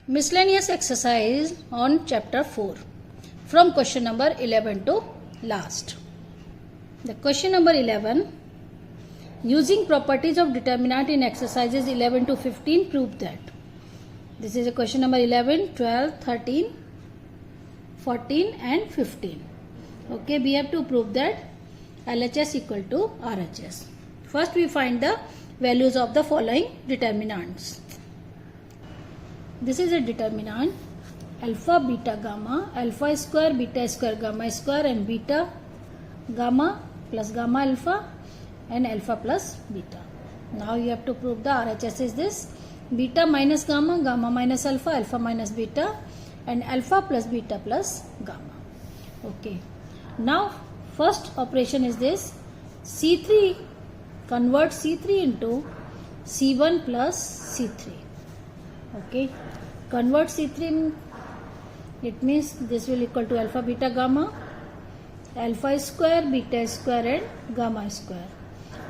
Miscellaneous exercise on chapter 4 from question number 11 to last. The question number 11, using properties of determinant in exercises 11 to 15, prove that. This is a question number 11, 12, 13, 14 and 15. Okay, we have to prove that LHS equal to RHS. First we find the values of the following determinants. This is a determinant alpha, beta, gamma, alpha square, beta square, gamma square and beta, gamma plus gamma alpha and alpha plus beta. Now you have to prove the RHS is this beta minus gamma, gamma minus alpha, alpha minus beta and alpha plus beta plus gamma. Okay. Now first operation is this C3, convert C3 into C1 plus C3. Okay, convert C3, it means this will equal to alpha beta gamma, alpha square, beta square and gamma square,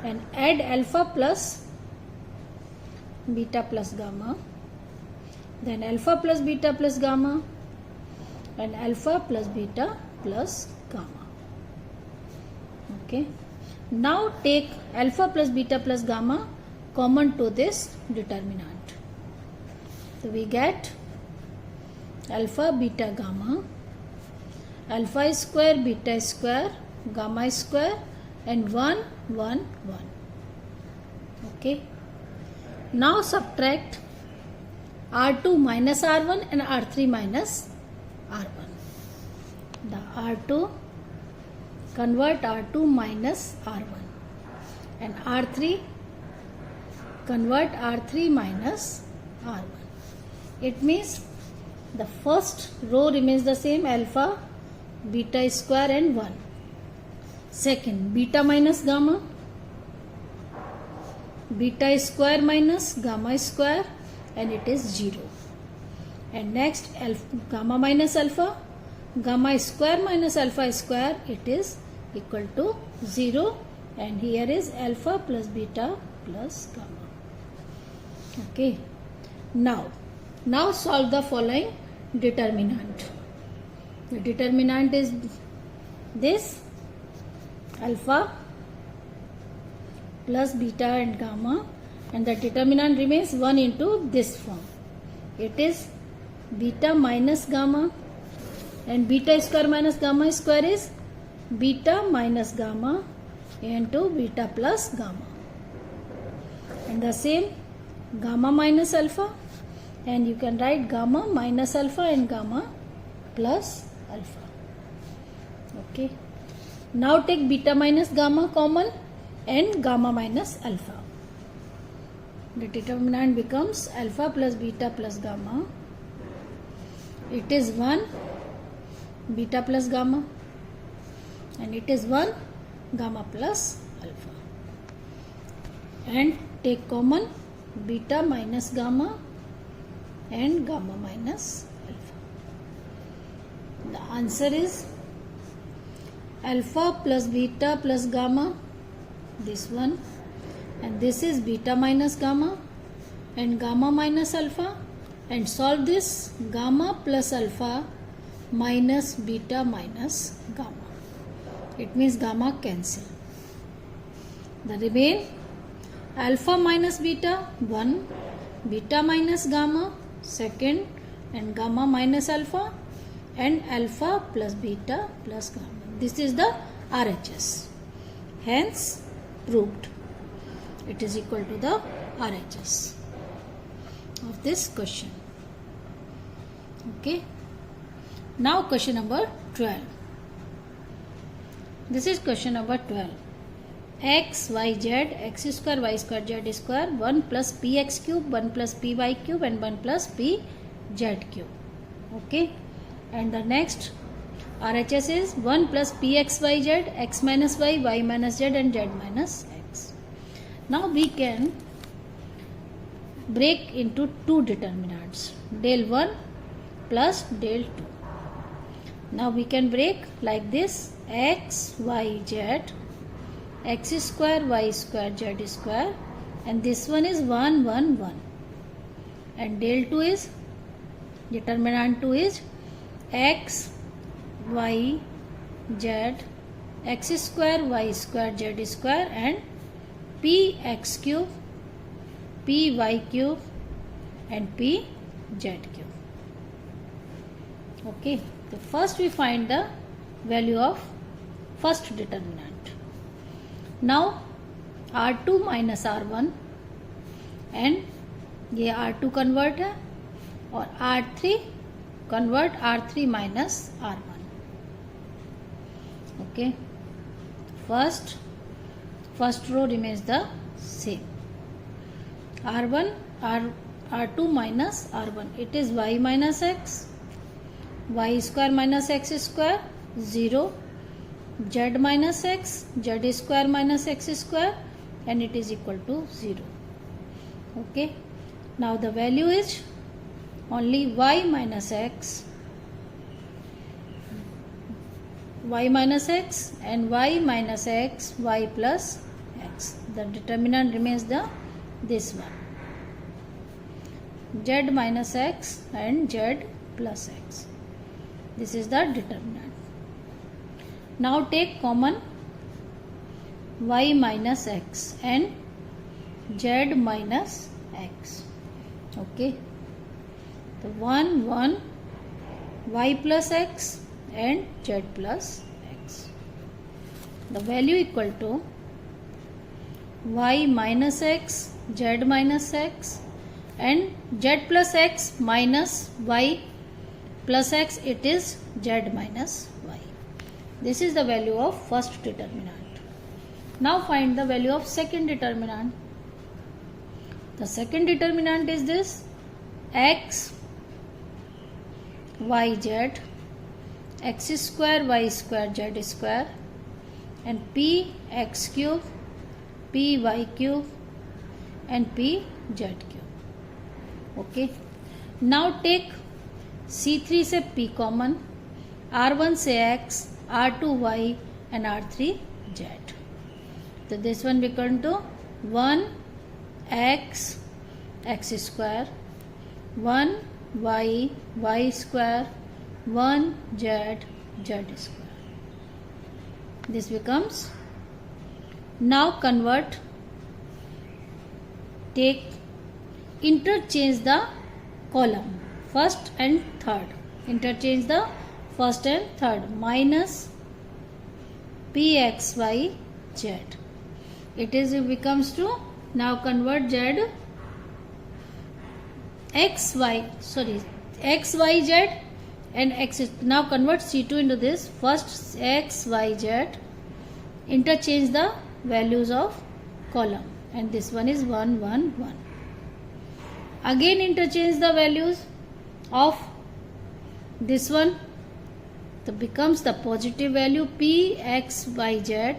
and add alpha plus beta plus gamma, then alpha plus beta plus gamma and alpha plus beta plus gamma. Okay, now take alpha plus beta plus gamma common to this determinant. So we get alpha, beta, gamma, alpha square, beta square, gamma square and 1, 1, 1. Okay. Now subtract R2 minus R1 and R3 minus R1. The R2, convert R2 minus R1 and R3, convert R3 minus R1. It means the first row remains the same, alpha, beta square and 1. Second, beta minus gamma, beta square minus gamma square and it is 0. And next, alpha, gamma minus alpha, gamma square minus alpha square, it is equal to 0 and here is alpha plus beta plus gamma. Okay. Now solve the following determinant. The determinant is this alpha plus beta and gamma and the determinant remains 1 into this form. It is beta minus gamma and beta square minus gamma square is beta minus gamma into beta plus gamma. And the same gamma minus alpha, and you can write gamma minus alpha and gamma plus alpha. Okay. Now take beta minus gamma common and gamma minus alpha. The determinant becomes alpha plus beta plus gamma. It is 1 beta plus gamma and it is 1 gamma plus alpha. And take common beta minus gamma and gamma minus alpha. The answer is alpha plus beta plus gamma, this one, and this is beta minus gamma and gamma minus alpha, and solve this gamma plus alpha minus beta minus gamma. It means gamma cancel. The remain alpha minus beta 1, beta minus gamma second and gamma minus alpha and alpha plus beta plus gamma. This is the RHS. Hence proved. It is equal to the RHS of this question. Okay. Now question number 12. This is question number 12. X, y, z, x square, y square, z square, 1 plus px cube, 1 plus py cube and 1 plus pz cube. Okay. And the next RHS is 1 plus pxyz, x minus y, y minus z and z minus x. Now we can break into two determinants, del 1 plus del 2. Now we can break like this, x, y, z, x square, y square, z square, and this one is 1, 1, 1. And del 2 is Determinant 2 is x, y, z, x square, y square, z square, and p x cube, p y cube, and p z cube. Okay, so first we find the value of first determinant. Now R2 minus R1 and ये R2 convert है और R3 convert R3 minus R1. Okay, first row remains the same. R1 R2 minus R1, it is y minus x, y square minus x square 0, z minus x, z square minus x square, and it is equal to 0. Okay, now the value is only y minus x and y minus x, y plus x. The determinant remains this one, z minus x and z plus x. This is the determinant. Now take common y minus x and z minus x. Okay, the 1 y plus x and z plus x. The value equal to y minus x, z minus x, and z plus x minus y plus x, it is z minus y. This is the value of first determinant. Now find the value of second determinant. The second determinant is this x, y, z, x square, y square, z square, and p x cube, p y cube, and p z cube. Okay, now take C3 से p common, R1 से x, R2 y, and R3 z. So this one become to 1 x square, 1 y square, 1 z square. This becomes, now convert, interchange the column first and third, interchange the first and third, minus pxy z. It becomes to, now convert z x y z and x. Now convert C2 into this, first x y z, interchange the values of column, and this one is 1 1 1. Again interchange the values of this one, so becomes the positive value p x y z.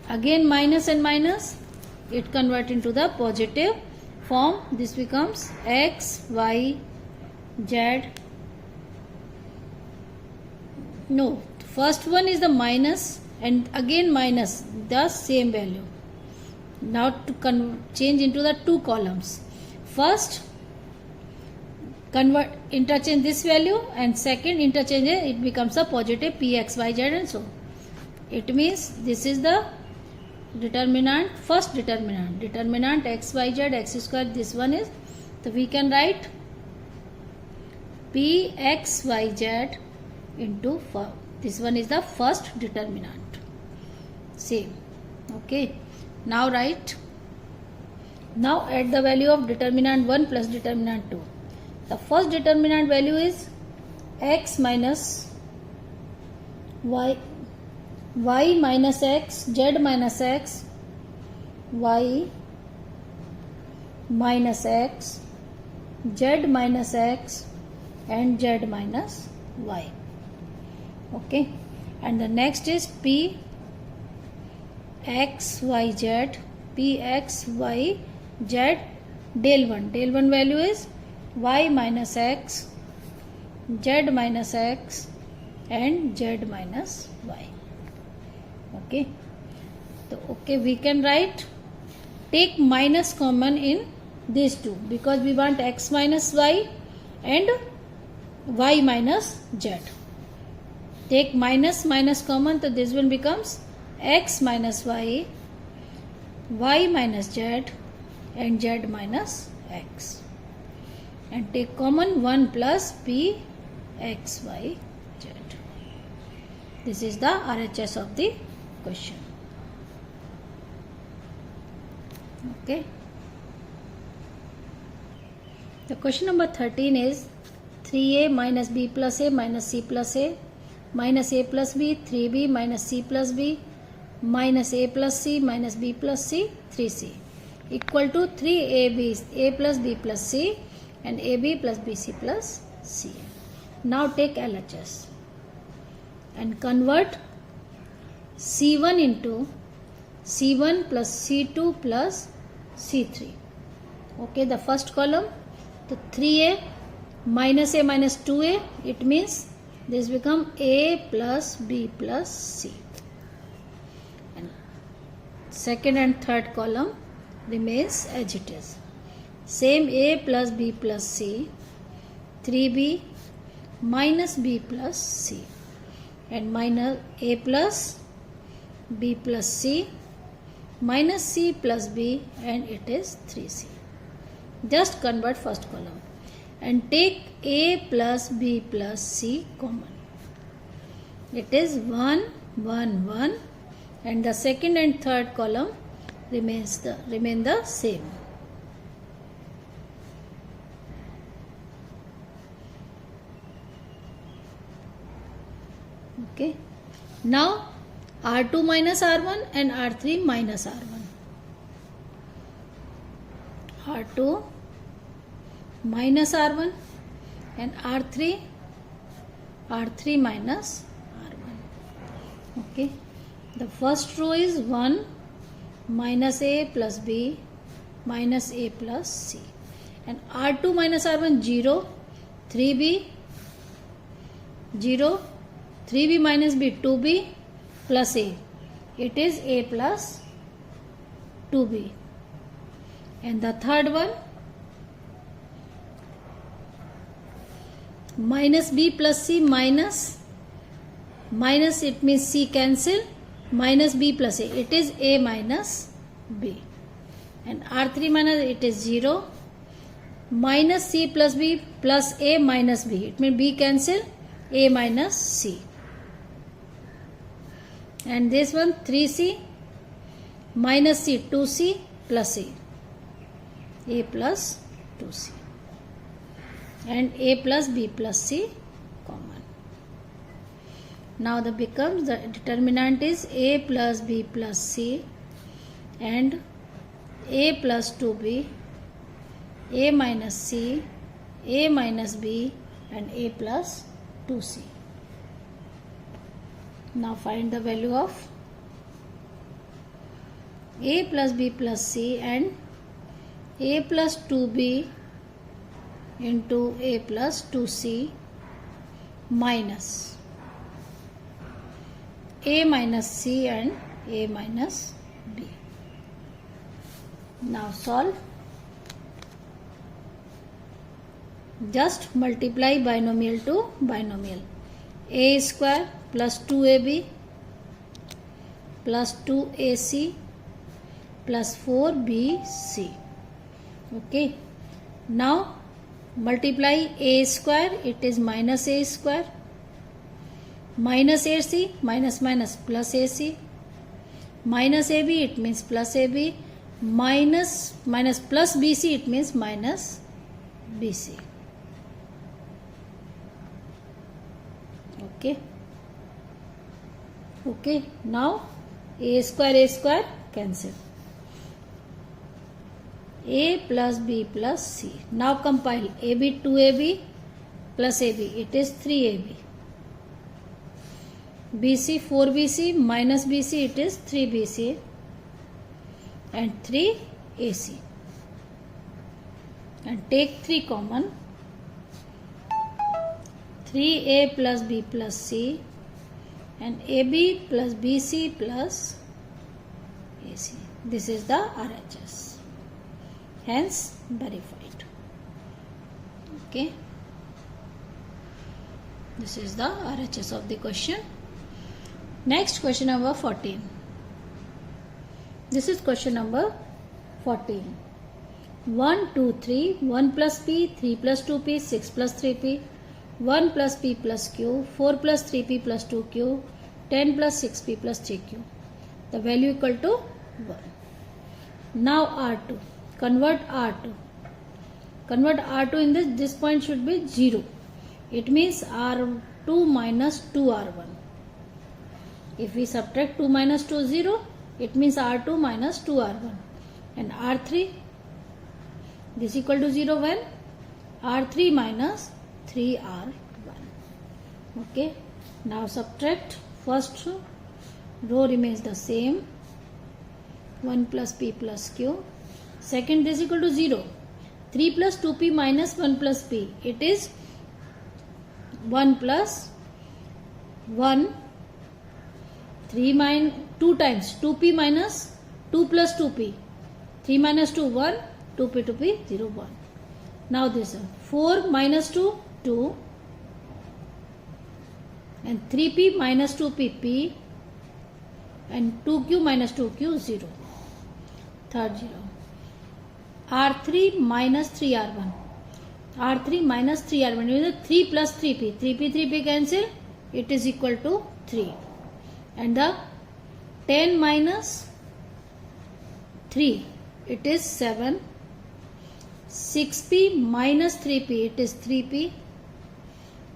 Again minus and minus, it convert into the positive form. This becomes x y z. No, first one is the minus and again minus, the same value. Now to change into the two columns, first interchange this value, and second interchange it becomes a positive p x y z, and so it means this is the determinant, first determinant x y z x square. This one is, so we can write p x y z into this one is the first determinant, same. Okay, now write, now add the value of determinant 1 plus determinant 2. The first determinant value is x minus y minus x, z minus x, y minus x, z minus x, and z minus y. Okay, and the next is p x y z, p x y z del 1 value is y minus x, z minus x, and z minus y. Okay, so okay, we can write, take minus common in these two, because we want x minus y and y minus z. Take minus minus common, so this one becomes x minus y, y minus z and z minus x. And take common 1 plus p x y z. This is the RHS of the question. Okay. The question number 13 is 3a minus b plus a minus c plus a minus a plus b, 3b minus c plus b minus a plus c minus b plus c, 3c equal to 3ab, a plus b plus c and ab plus bc plus c. Now take LHS and convert c1 into c1 plus c2 plus c3. Okay, the first column, the 3a minus a minus 2a, it means this become a plus b plus c. And second and third column remains as it is. Same a plus b plus c, 3b minus b plus c and minus a plus b plus c minus c plus b and it is 3c. Just convert first column and take a plus b plus c common. It is 1, 1, 1 and the second and third column remain the same. Okay. Now R2 minus R1 and R3 minus R1. R2 minus R1 and R3 minus R1. Okay. The first row is 1 minus a plus b minus a plus c and R2 minus R1 0, 3b 0, 3b minus b 2b plus a, it is a plus 2b. And the third one minus b plus c minus it means c cancel, minus b plus a, it is a minus b. And R3 minus it is 0, minus c plus b plus a minus b, it means b cancel, a minus c. And this one 3c minus c 2c plus a plus 2c and a plus b plus c common. Now the determinant is a plus b plus c and a plus 2b, a minus c, a minus b and a plus 2c. Now find the value of a plus b plus c and a plus 2b into a plus 2c minus a minus c and a minus b. Now solve. Just multiply binomial to binomial. A square plus 2ab plus 2ac plus 4bc. Okay. Now multiply a square, it is minus a square, minus ac, minus minus plus ac, minus ab, it means plus ab, minus minus plus bc, it means minus bc. Okay. Okay. Now a square cancel. A plus b plus c. Now compile ab 2ab plus ab, it is 3ab. bc 4bc minus bc, it is 3bc and 3ac. And take 3 common. 3a plus b plus c and ab plus bc plus ac. This is the RHS. Hence verified. Okay. This is the RHS of the question. Next, question number 14. This is question number 14. 1, 2, 3, 1 plus P, 3 plus 2P, 6 plus 3P, 1 plus P plus Q, 4 plus 3P plus 2Q, 10 plus 6P plus 3Q. The value equal to 1. Now R2. Convert R2. Convert R2 in this point should be 0. It means R2 minus 2R1. If we subtract 2 minus 2 0, it means R2 minus 2R1. And R3, this equal to 0 when R3 minus 3R1. Okay. Now subtract. First row remains the same. 1 plus P plus Q. Second, this equal to 0. 3 plus 2P minus 1 plus P. It is 1 plus 1. 3 minus 2 times 2P minus 2 plus 2P. 3 minus 2, 1. 2P, 2P, 0, 1. Now this one. 4 minus 2, 2. And 3P minus 2P, P. And 2Q minus 2Q, 0. Third 0. R3 minus 3R1. R3 minus 3R1. It is 3 plus 3P. 3P, 3P cancel. It is equal to 3. And the 10 minus 3. It is 7. 6P minus 3P. It is 3P.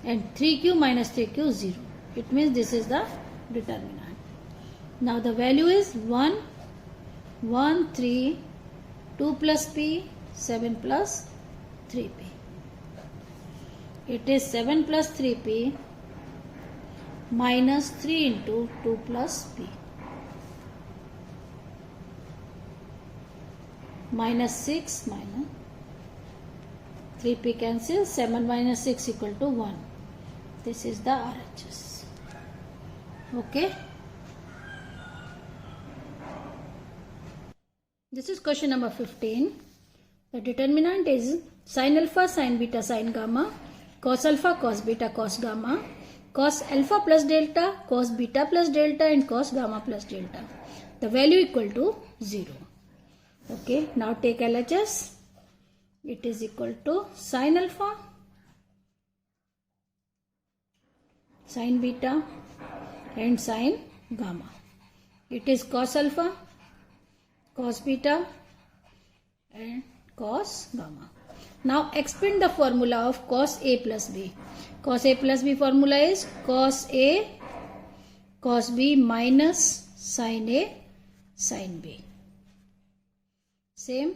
And 3Q minus 3Q, 0. It means this is the determinant. Now the value is 1, 1, 3, 2 plus P, 7 plus 3P. It is 7 plus 3P minus 3 into 2 plus P. Minus 6 minus 3P cancel. 7 minus 6 equal to 1. This is the RHS. Okay. This is question number 15. The determinant is sin alpha, sin beta, sin gamma, cos alpha, cos beta, cos gamma, cos alpha plus delta, cos beta plus delta, and cos gamma plus delta. The value equal to 0. Okay. Now take LHS. It is equal to sin alpha, sin beta, and sin gamma. It is cos alpha, cos beta, and cos gamma. Now expand the formula of cos A plus B. Cos A plus B formula is cos A cos B minus sin A sin B. Same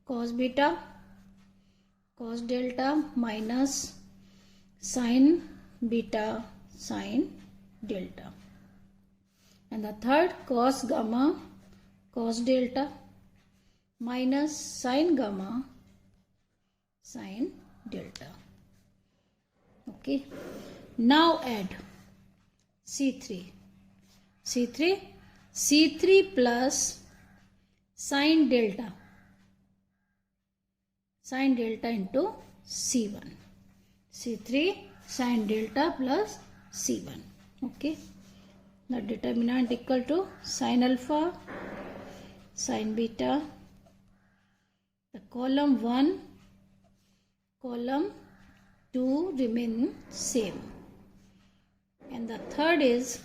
cos beta cos delta minus sin beta sin delta. And the third cos gamma cos delta minus sin gamma sin delta. Okay. Now add C3. C3 plus sin delta into C1. C3 sin delta plus C1. Okay. The determinant equal to sin alpha, sin beta. The column 1, column 2 remain same. And the third is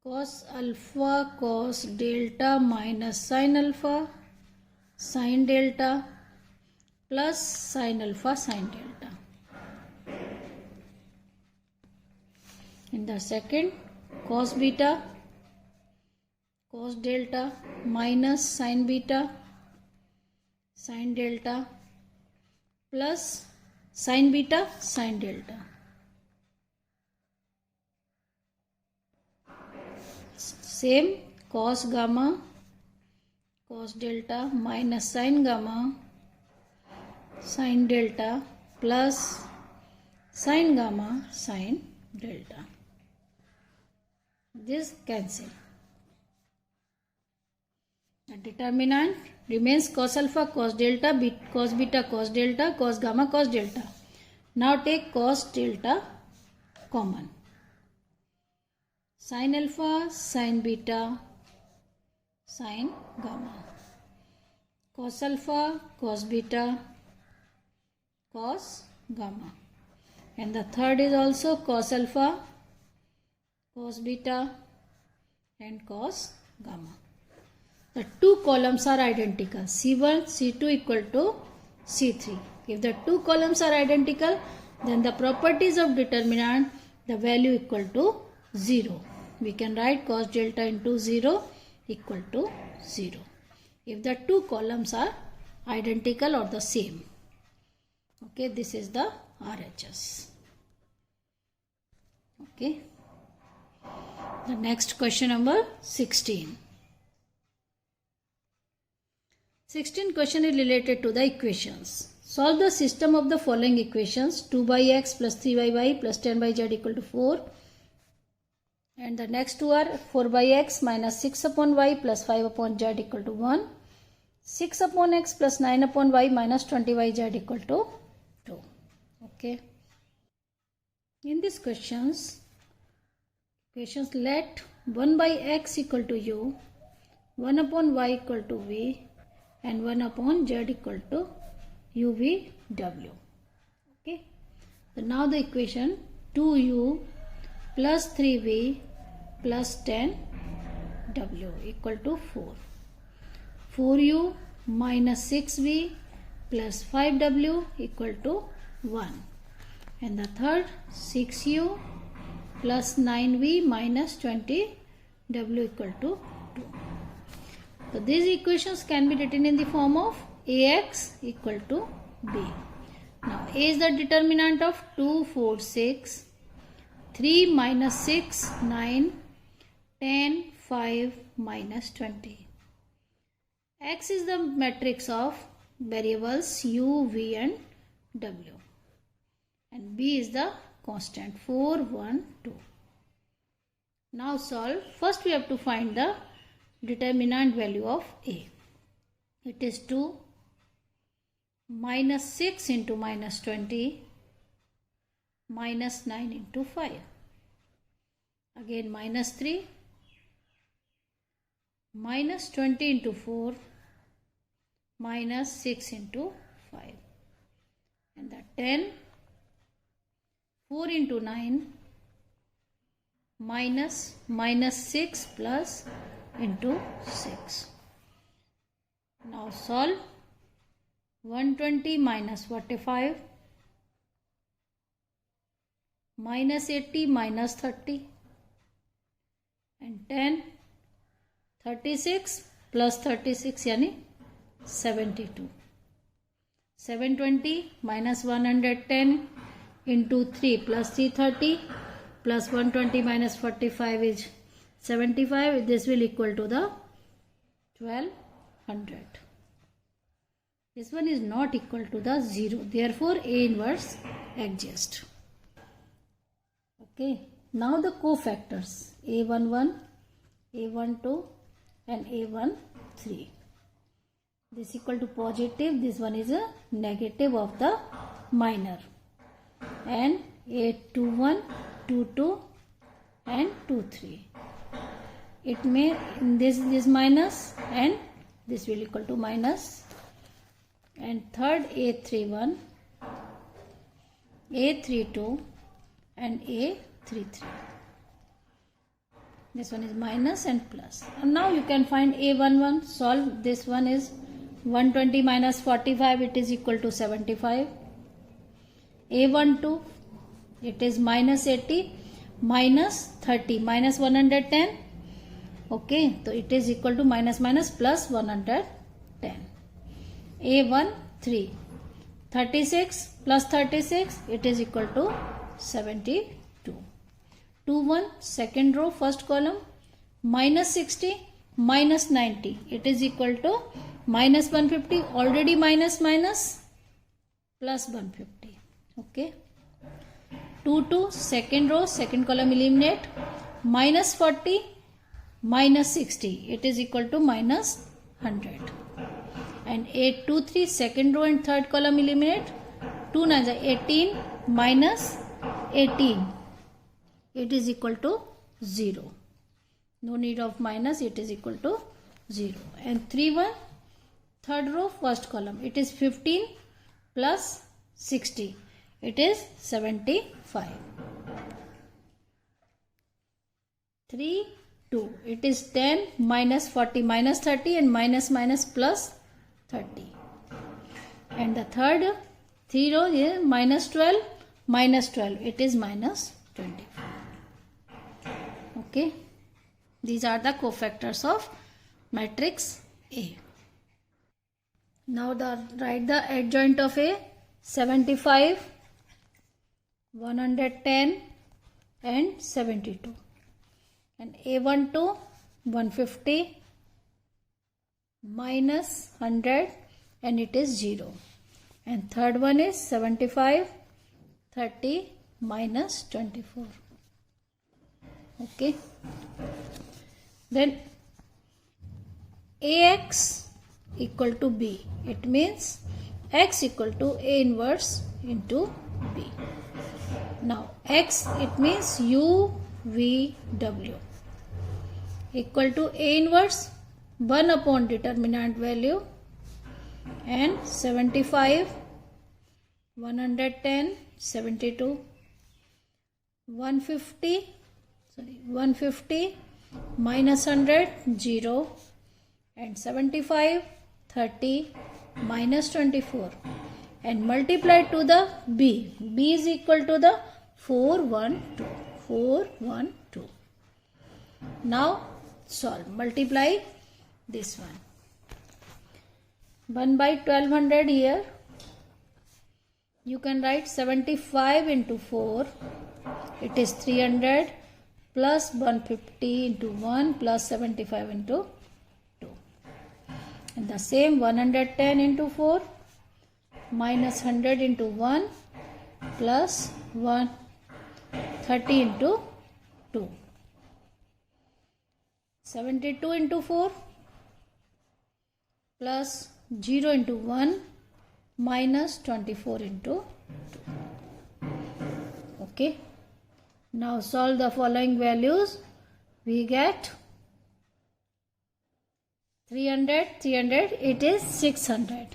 cos alpha cos delta minus sin alpha sin delta plus sin alpha sin delta. In the second, cos beta cos delta minus sin beta sin delta plus sin beta sin delta. Same cos gamma cos delta minus sin gamma sin delta plus sin gamma sin delta. This cancel. The determinant remains cos alpha cos delta cos beta cos delta cos gamma cos delta. Now take cos delta common. Sin alpha, sin beta, sin gamma. Cos alpha, cos beta, cos gamma. And the third is also cos alpha, cos beta and cos gamma. The two columns are identical. C1, C2 equal to C3. If the two columns are identical, then the properties of determinant, the value equal to 0. We can write cos delta into 0 equal to 0. If the two columns are identical or the same. Okay, this is the RHS. Okay. The next question number 16. 16 question is related to the equations. Solve the system of the following equations. 2 by x plus 3 by y plus 10 by z equal to 4. And the next two are 4 by x minus 6 upon y plus 5 upon z equal to 1. 6 upon x plus 9 upon y minus 20 by z equal to 2. Okay. In these questions let 1 by x equal to u, 1 upon y equal to v and 1 upon z equal to uvw. Okay. So now the equation 2u plus 3v plus 10w equal to 4. 4u minus 6v plus 5w equal to 1. And the third 6u plus 9v minus 20w equal to 2. So these equations can be written in the form of ax equal to b. Now a is the determinant of 2, 4, 6, 3 minus 6, 9, 10, 5 minus 20. X is the matrix of variables u, v and w. And b is the constant 4, 1, 2. Now solve. First we have to find the determinant value of a. It is 2 minus 6 into minus 20 minus 9 into 5. Again minus 3 minus 20 into 4 minus 6 into 5. And the 10 4 into 9 minus 6 plus into 6. Now solve. 120 minus 45 minus 80 minus 30 and 10 36 plus 36 yani 72. 720 minus 110 into 3 plus 330 plus 120 minus 45 is 75. This will equal to the 1200. This one is not equal to the 0. Therefore, A inverse exists. Okay. Now the cofactors A11, A12 and A13. This equal to positive. This one is a negative of the minor. And A21, 22 and 23. It may this minus and this will equal to minus. And third A31, A32 and A33. This one is minus and plus. And now you can find A11. Solve. This one is 120 minus 45. It is equal to 75. A12. It is minus 80 minus 30 minus 110. Okay. So it is equal to minus plus 110. A13. 36 plus 36. It is equal to 72. 21, second row, first column, minus 60, minus 90. It is equal to minus 150, already minus, plus 150. Okay. 22, second row, second column eliminate, minus 40, minus 60. It is equal to minus 100. And 823, second row and third column eliminate, 2 9 18, minus 18. It is equal to 0. No need of minus, it is equal to 0. And 3 1, third row, first column. It is 15 plus 60. It is 75. 3 2. It is 10 minus 40 minus 30 and minus minus plus 30. And the third 3 row is minus 12 minus 12. It is minus 24. Okay. These are the cofactors of matrix A. Now write the adjoint of A. 75, 110 and 72. And A12 150 minus 100 and it is 0. And third one is 75, 30 minus 24. Okay. Then AX equal to B. It means X equal to A inverse into B. Now X, it means U V W equal to A inverse 1 upon determinant value and 75, 110, 72, 150 minus 100 0 and 75, 30 minus 24 and multiply to the B. B is equal to the 412. Now solve. Multiply this one. 1 by 1200 here. You can write 75 into 4. It is 300 plus 150 into 1 plus 75 into 2. And the same 110 into 4 minus 100 into 1 plus 130 into 2. 72 into 4 plus 0 into 1 minus 24 into 2. Okay. Now solve the following values. We get 300, it is 600.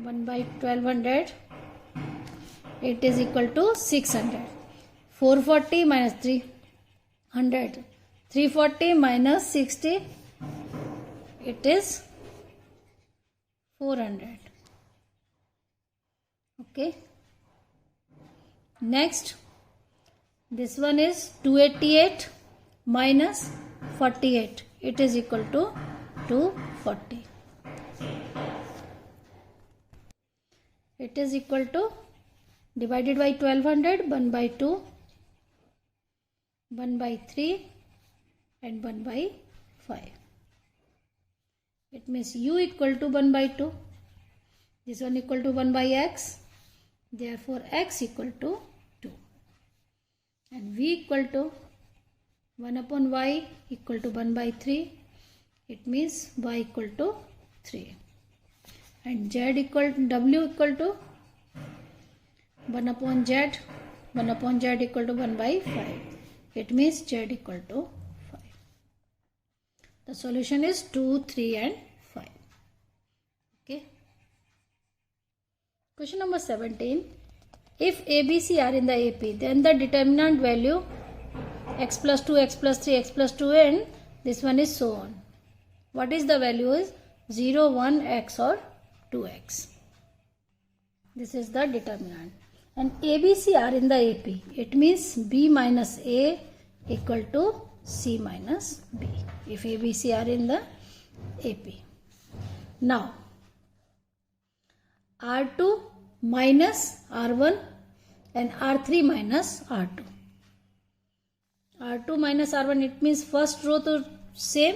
1 by 1200, it is equal to 600. 440 minus 300. 340 minus 60, it is 400. Okay. Next, this one is 288 minus 48. It is equal to 240. It is equal to, divided by 1200, 1 by 2, 1 by 3 and 1 by 5. It means U equal to 1 by 2. This one equal to 1 by X. Therefore, X equal to 2. And V equal to 1 upon Y equal to 1 by 3. It means Y equal to 3. And Z equal to W equal to 1 upon Z. 1 upon Z equal to 1 by 5. It means Z equal to 5. The solution is 2, 3 and 5. Okay. Question number 17. If ABC are in the AP, then the determinant value x plus 2, x plus 3, x plus 2 and this one is so on. What is the value is 0, 1, x or 2x. This is the determinant. And ABC are in the AP. It means B minus A equal to C minus B. If ABC are in the AP. Now, R2 minus R1 and R3 minus R2. R2 minus R1, it means first row to same.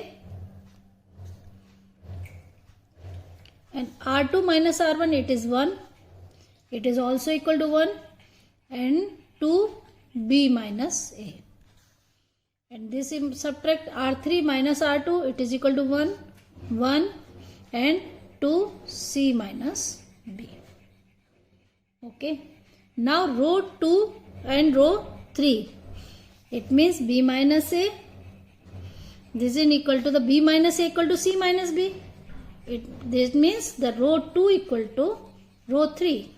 And R2 minus R1, it is 1. It is also equal to 1. And 2B minus A. And this subtract R3 minus R2, it is equal to 1. 1 and 2C minus B. Okay. Now row 2 and row 3. It means B minus A. This is equal to the B minus A equal to C minus B. This means the row 2 equal to row 3.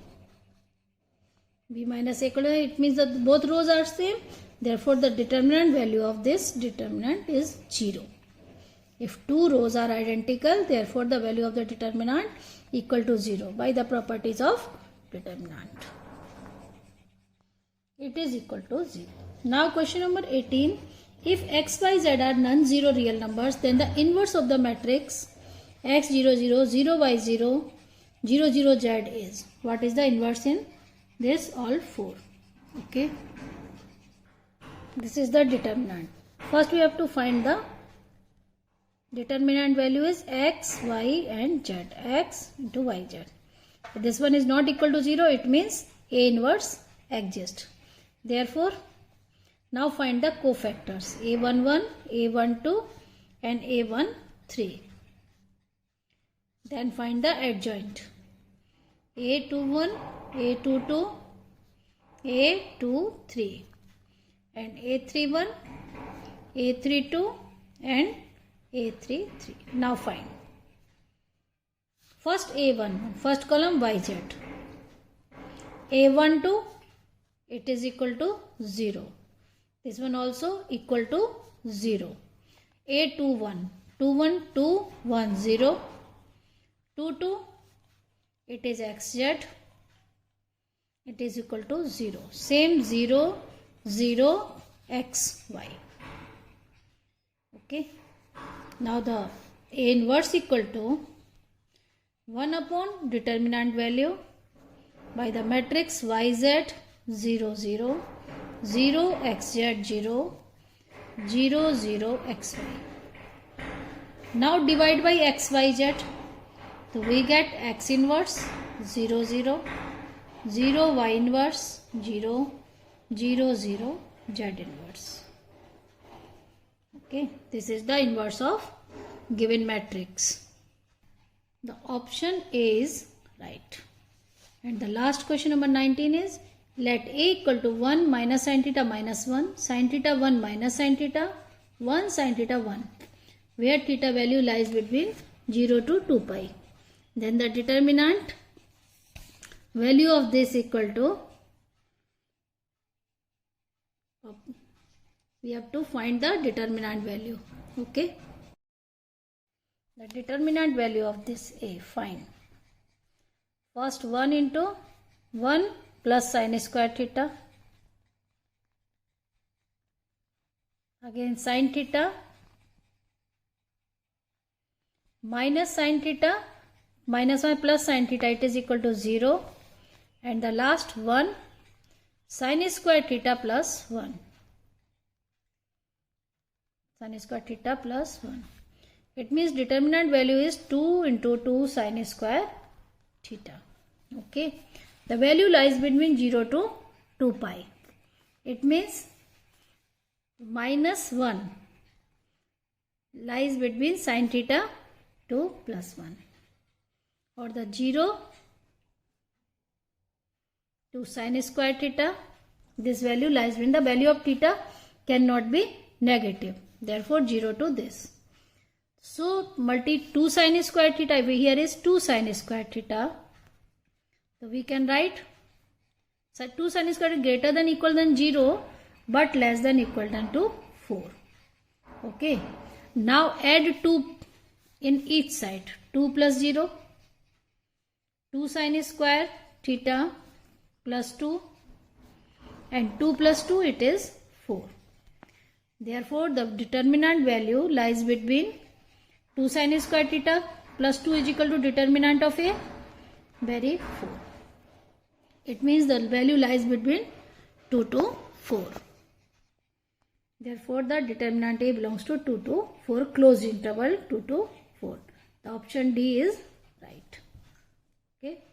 B minus A equal to, it means that both rows are same. Therefore, the determinant value of this determinant is 0. If two rows are identical, therefore the value of the determinant equal to 0 by the properties of determinant. It is equal to 0. Now question number 18. If x, y, z are non-zero real numbers, then the inverse of the matrix x 0 0 0 y 0 0 0 z is. What is the inverse in this? All 4. Okay. This is the determinant. First we have to find the determinant value is x, y and z. X into y, z. If this one is not equal to 0, it means A inverse exists. Therefore, now find the cofactors A11, A12 and A13. Then find the adjoint A21, A22, A23 and A31, A32 and A33. Now find. First A1, first column YZ. A12, it is equal to 0. This one also equal to 0. A21, 21, 2, 1, 0. 22, it is XZ. It is equal to 0. Same 0, 0, X, Y. Okay. Now the A inverse equal to 1 upon determinant value by the matrix YZ 0, 0, 0, XZ 0, 0, 0, XY. Now divide by XYZ. So we get X inverse 0, 0, 0, Y inverse 0, 0, 0, Z inverse. Okay, this is the inverse of given matrix. The option A is right. And the last question number 19 is, let A equal to 1 minus sin theta minus 1, sin theta 1 minus sin theta 1, sin theta 1, where theta value lies between 0 to 2 pi. Then the determinant value of this equal to, we have to find the determinant value. Okay. The determinant value of this A, find. First 1 into 1 plus sin square theta. Again sin theta minus sin theta minus 1 plus sin theta, it is equal to 0. And the last 1 sin square theta plus 1. Sin square theta plus 1. It means determinant value is 2 into 2 sin square theta. Okay. The value lies between 0 to 2 pi. It means minus 1 lies between sin theta to plus 1. Or the 0 to sin square theta. This value lies between, the value of theta cannot be negative. Therefore 0 to this. So multi 2 sin square theta, here is 2 sin square theta. So we can write 2 sin square greater than equal than 0 but less than equal than to 4. Okay. Now add 2 in each side. 2 plus 0. 2 sin square theta plus 2 and 2 plus 2, it is 4. Therefore the determinant value lies between 2 sin square theta plus 2 is equal to determinant of A, very 4. It means the value lies between 2 to 4. Therefore the determinant A belongs to 2 to 4, closed interval 2 to 4. The option D is right. Okay.